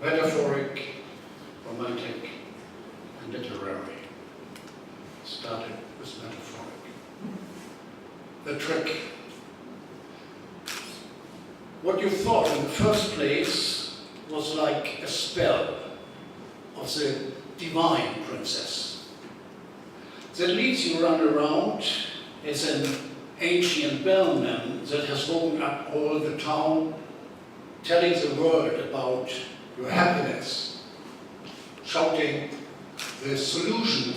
metaphoric, romantic, and literary. Started with metaphoric. The trick. What you thought in the first place was like a spell of the divine princess that leads you run around as an ancient bellman that has woken up all the town, telling the world about your happiness, shouting the solution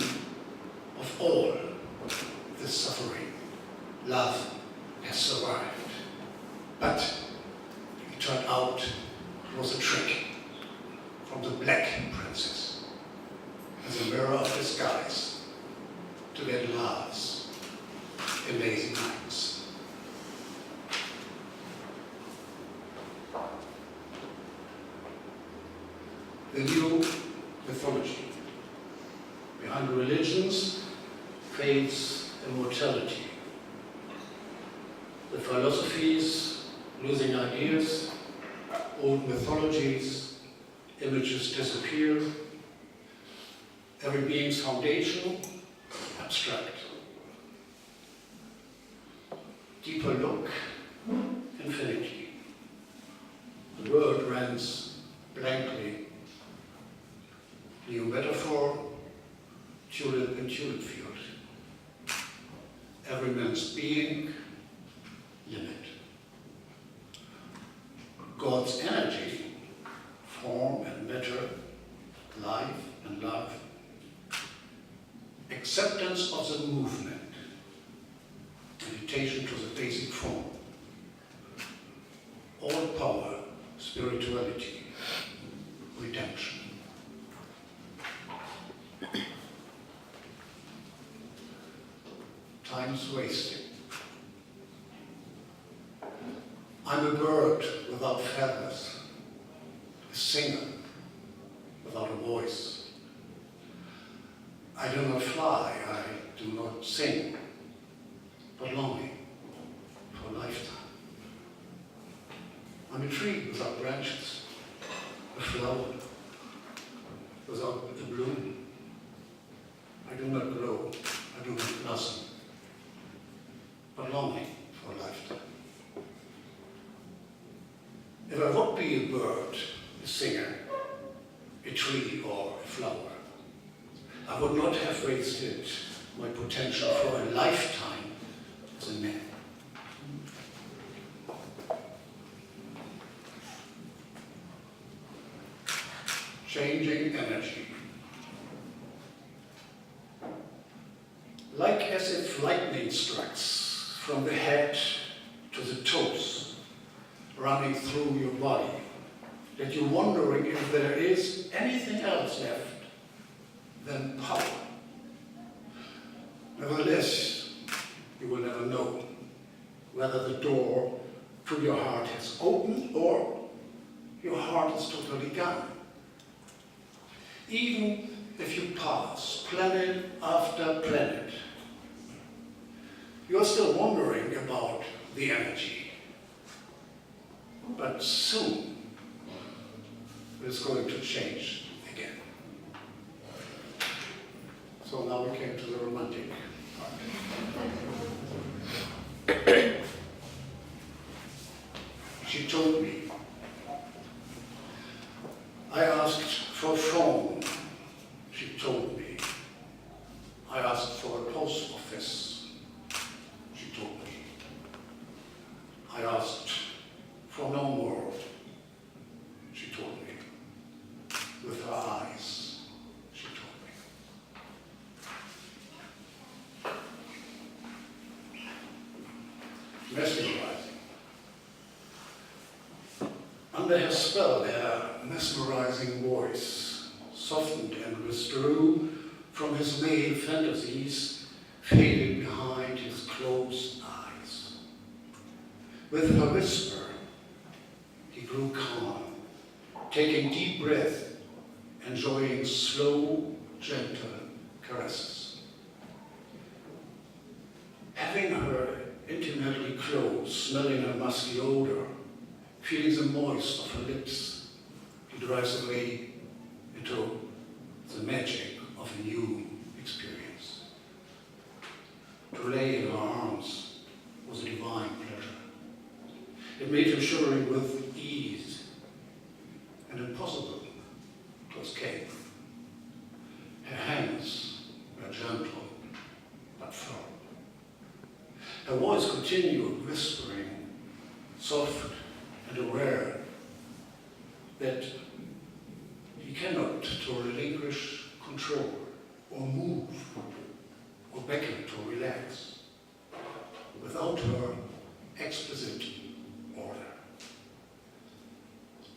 of all this suffering. Love has survived. But it turned out it was a trick from the black princess as a mirror of disguise to get love's amazing nights. The new mythology behind religions, faiths, and mortality. The philosophies losing ideas, old mythologies, images disappear, every being's foundational, abstract. Deeper look, infinity. The world runs blankly. New metaphor, tulip and tulip field. Every man's being, limit. God's energy, form and matter, life and love. Acceptance of the movement. Meditation to the basic form. All power, spirituality, redemption. Time's wasting. I'm a bird without feathers, a singer without a voice. I do not fly, I do not sing, but longing for a lifetime. I'm a tree without branches, a flower without a bloom. I do not grow, I do not blossom, but longing for a lifetime. If I would be a bird, a singer, a tree, or a flower, I would not have wasted my potential for a lifetime as a man. Changing energy. Like as if lightning strikes from the head to the toes, running through your body, that you're wondering if there is anything else left than power. Nevertheless, you will never know whether the door to your heart has opened or your heart is totally gone. Even if you pass planet after planet, you're still wondering about the energy. But soon, it's going to change again. So now we came to the romantic part. She told me, I asked for a phone. She told me. I asked for a post office. She told me. I asked for no more. She told me. With her eyes, she told me. Mesmerizing. Under her spell, her mesmerizing voice softened and withdrew from his male fantasies, fading behind his closed eyes. With her whisper, he grew calm, taking deep breath, enjoying slow, gentle caresses. Having her intimately close, smelling her musky odor, feeling the moist of her lips, he drives away into the magic of a new experience. To lay in her arms was a divine pleasure. It made him shivering with ease and impossible to escape. Her hands were gentle but firm. Her voice continued whispering, soft and aware, that he cannot to relinquish control or move or beckon to relax without her explicit order.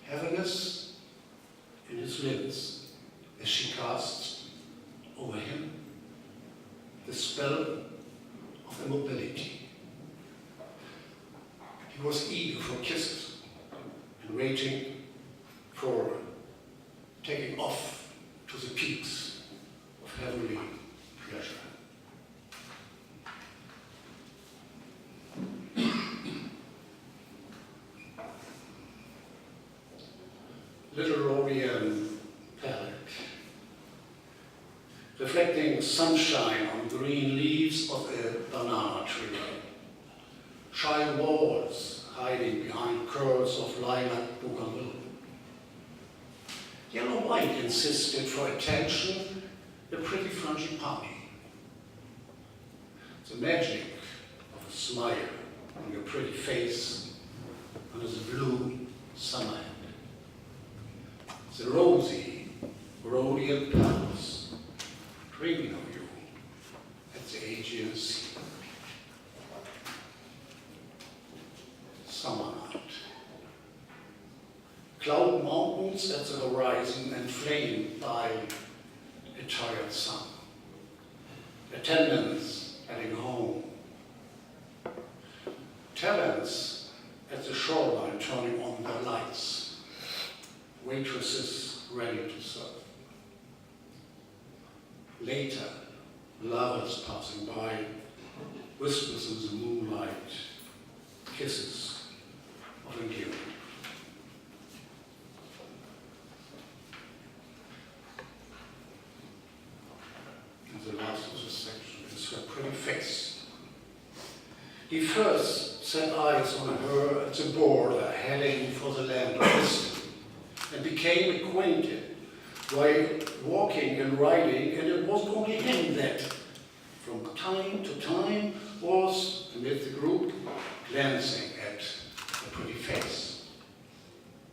Heaviness in his limbs as she casts over him the spell of immobility. He was eager for kisses and waiting for taking off to the peaks of heavenly pleasure. Little Rhodian palette, reflecting sunshine on green leaves of a banana tree, shy walls hiding behind curls of lilac bougainville. Yellow-white insisted for attention, the pretty frangipani. The magic of a smile on your pretty face under the blue summer hand. The rosy Rhodian clouds dreaming of you at the Aegean Sea. Summer night. Cloud mountains at the horizon inflamed by a tired sun. Attendants heading home. Talents at the shoreline turning on their lights. Waitresses ready to serve. Later, lovers passing by, whispers in the moonlight, kisses of endearment. And the last of the section is her pretty face. He first set eyes on her at the border, heading for the land of wisdom, and became acquainted while walking and riding, and it wasn't only him that, from time to time, was, amid the group, glancing at the pretty face.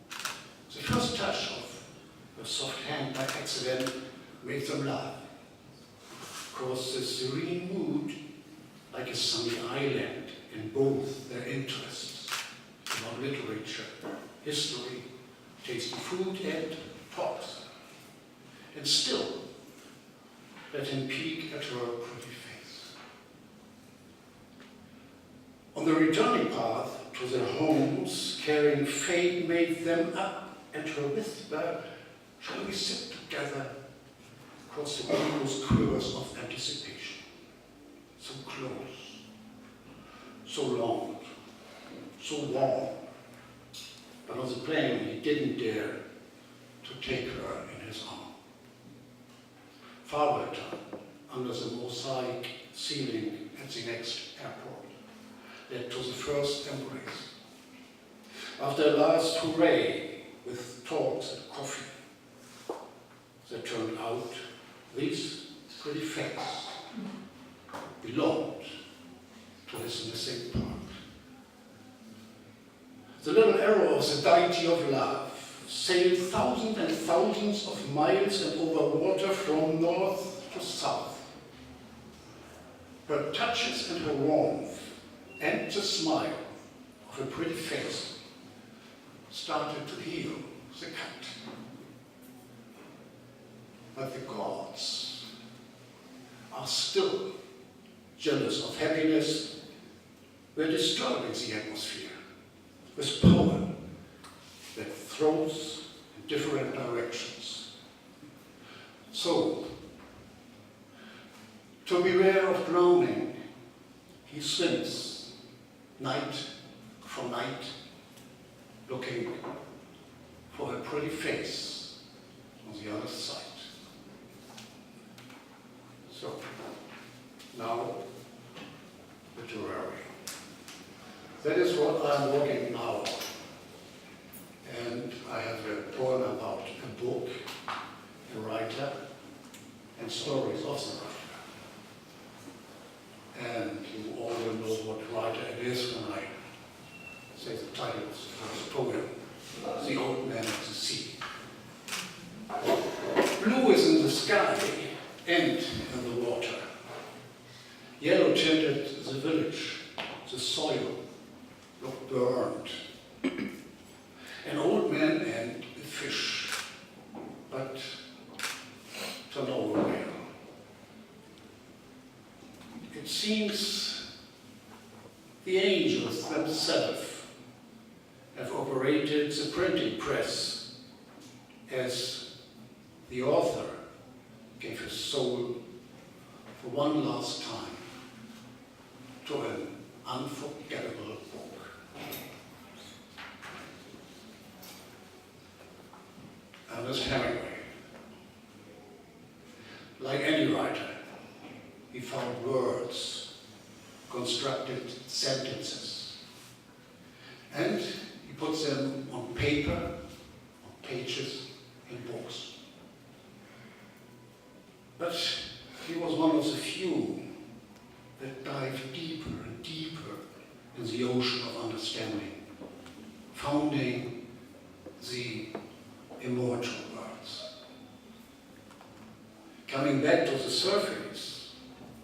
The first touch of her soft hand by accident made them laugh. Caused a serene mood, like a sunny island, in both their interests about literature, history, tasty food, and talks. And still, let him peek at her pretty face. On the returning path to their homes, carrying fate made them up, and her whisper, shall we sit together across the eagle's quivers of anticipation? So close, so long, so warm. But on the plane, he didn't dare to take her in his arm. Far better, under the mosaic ceiling at the next airport, led to the first embrace. After a last hooray with talks and coffee, that turned out this pretty face belonged to his missing part. The little arrow of the deity of love sailed thousands and thousands of miles and over water from north to south. Her touches and her warmth and the smile of her pretty face started to heal the cut. But the gods are still jealous of happiness. We're disturbing the atmosphere with power that throws in different directions. So, to beware of drowning, he swims night from night, looking for her pretty face on the other side. So, now, literary. That is what I'm working now on. And I have a poem about a book, a writer, and stories of the writer. And you all will know what writer it is when I say the title of the first poem, The Old Man of the Sea. Blue is in the sky and in the water. Yellow tinted the village, the soil looked burned. An old man and a fish, but to nowhere. It seems the angels themselves have operated the printing press as the author gave his soul for one last time to an unforgettable book. Ernest Hemingway. Like any writer, he found words, constructed sentences, and he puts them on paper, on pages, in books. But he was one of the few that dived deeper and deeper in the ocean of understanding, founding the immortal words. Coming back to the surface,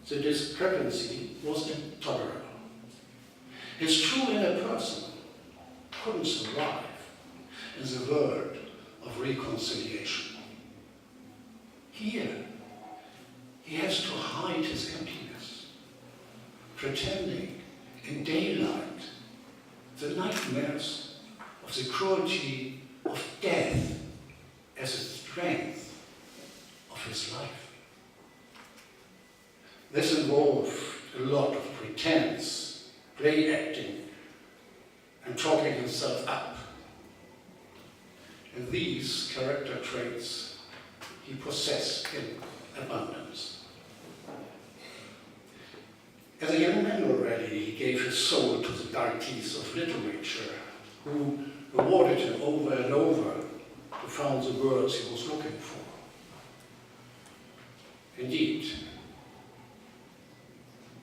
the discrepancy was intolerable. His true inner person couldn't survive in the world of reconciliation. Here, he has to hide his emptiness, pretending in daylight the nightmares of the cruelty of death as a strength of his life. This involved a lot of pretense, play acting, and talking himself up. And these character traits he possessed in abundance. As a young man already, he gave his soul to the deities of literature, who rewarded him over and over to find the words he was looking for. Indeed,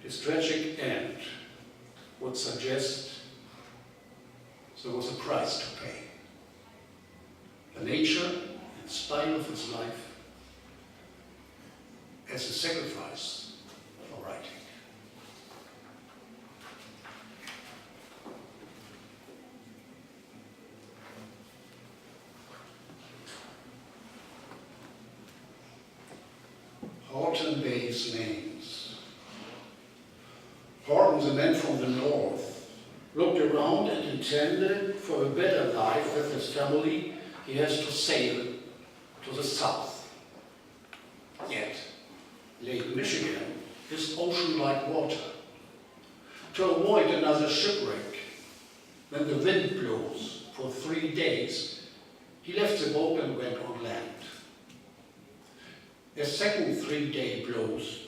his tragic end would suggest there was a price to pay. The nature and style of his life as a sacrifice for writing. Horton Bay's names. Horton, the man from the north, looked around and intended for a better life with his family, he has to sail to the south. Yet, Lake Michigan is ocean-like water. To avoid another shipwreck, when the wind blows for 3 days, he left the boat and went on land. A second 3-day blows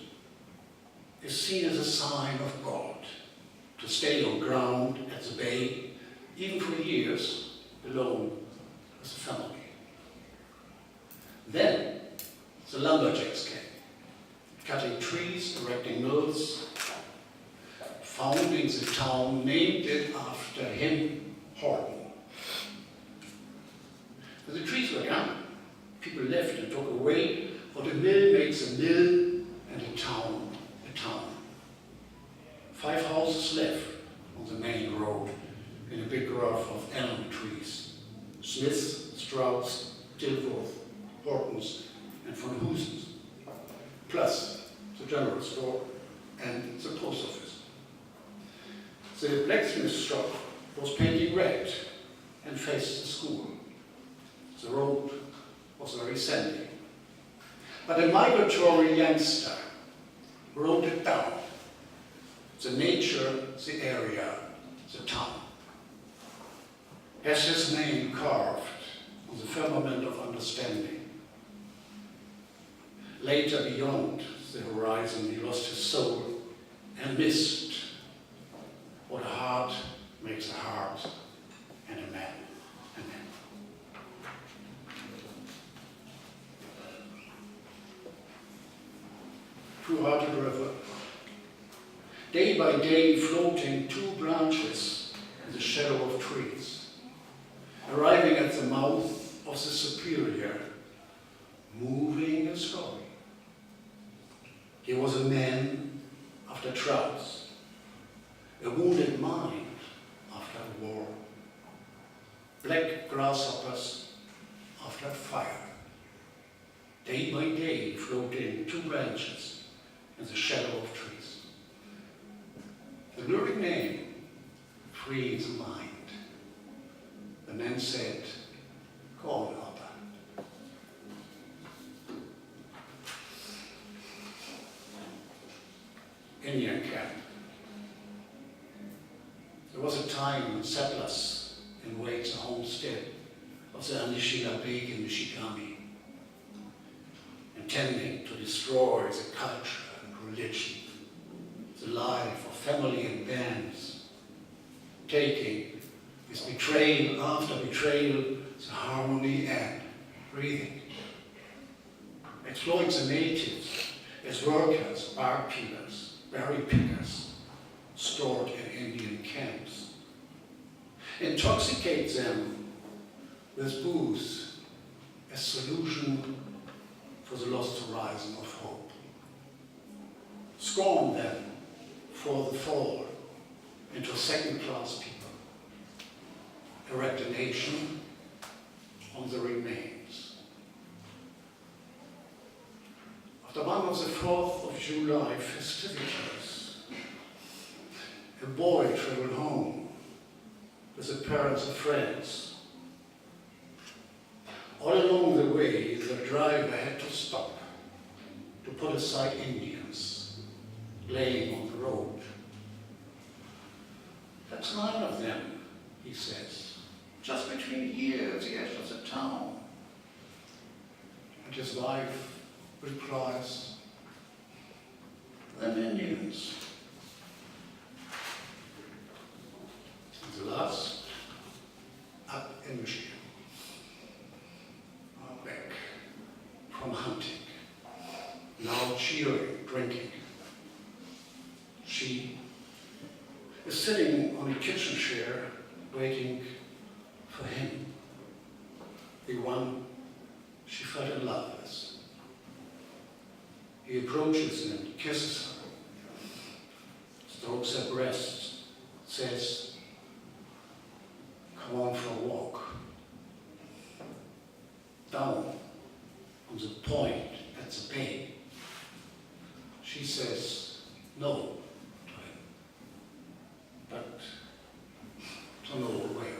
is seen as a sign of God, to stay on ground at the bay, even for years, alone as a family. Then the lumberjacks came, cutting trees, erecting mills, founding the town, named it after him, Horton. When the trees were gone, people left and took away what a mill makes a mill and a town a town. 5 houses left on the main road in a big grove of elm trees. Smiths, Strouds, Dilworth, Hortons, and von Husens, plus the general store and the post office. The blacksmith shop was painted red and faced the school. The road was very sandy. But a migratory youngster wrote it down. The nature, the area, the town. Has his name carved on the firmament of understanding. Later, beyond the horizon, he lost his soul and missed what a heart makes a heart and a man a man. Throughout the river, day by day floating two branches in the shadow of trees, arriving at the mouth of the Superior, moving a story. He was a man after trouts, a wounded mind after a war, black grasshoppers after fire, day by day floating two branches in the shadow of trees. The lyric name, Free the Mind. The man said, call Abba. Indian camp. There was a time when settlers invaded the homestead of the Anishinaabe in Michigami, intending to destroy the culture and religion, the life of family and bands, taking with betrayal after betrayal the harmony and breathing. Exploit the natives as workers, bark peelers, berry pickers, stored in Indian camps. Intoxicate them with booze as solution for the lost horizon of hope. Scorn them for the fall into second-class people. Erect a nation on the remains. After one of the 4th of July festivities, a boy traveled home with the parents and friends. All along the way, the driver had to stop to put aside Indians laying on the road. That's 9 of them, he says, just between here and the edge of the town. And his wife replies, them Indians. And the last, up in Michigan, are back from hunting, now cheering, drinking. She is sitting on a kitchen chair, waiting for him, the one she fell in love with. He approaches and kisses her, strokes her breast, says, come on for a walk. Down on the point at the bay, she says no to him, but to no avail.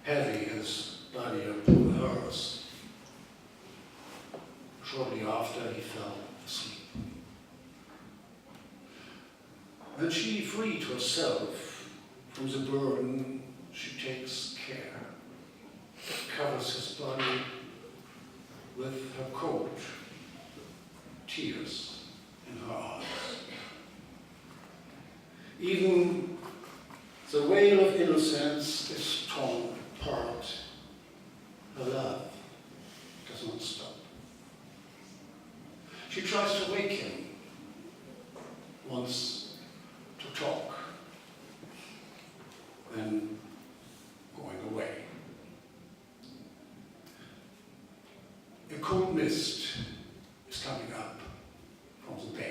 Heavy his body upon hers. Shortly after, he fell asleep. When she freed herself from the burden, she takes care, covers his body with her coat, tears in her eyes. Even the wail of innocence is torn apart. Her love does not stop. She tries to wake him, wants to talk, then going away. A cold mist is coming up from the bay.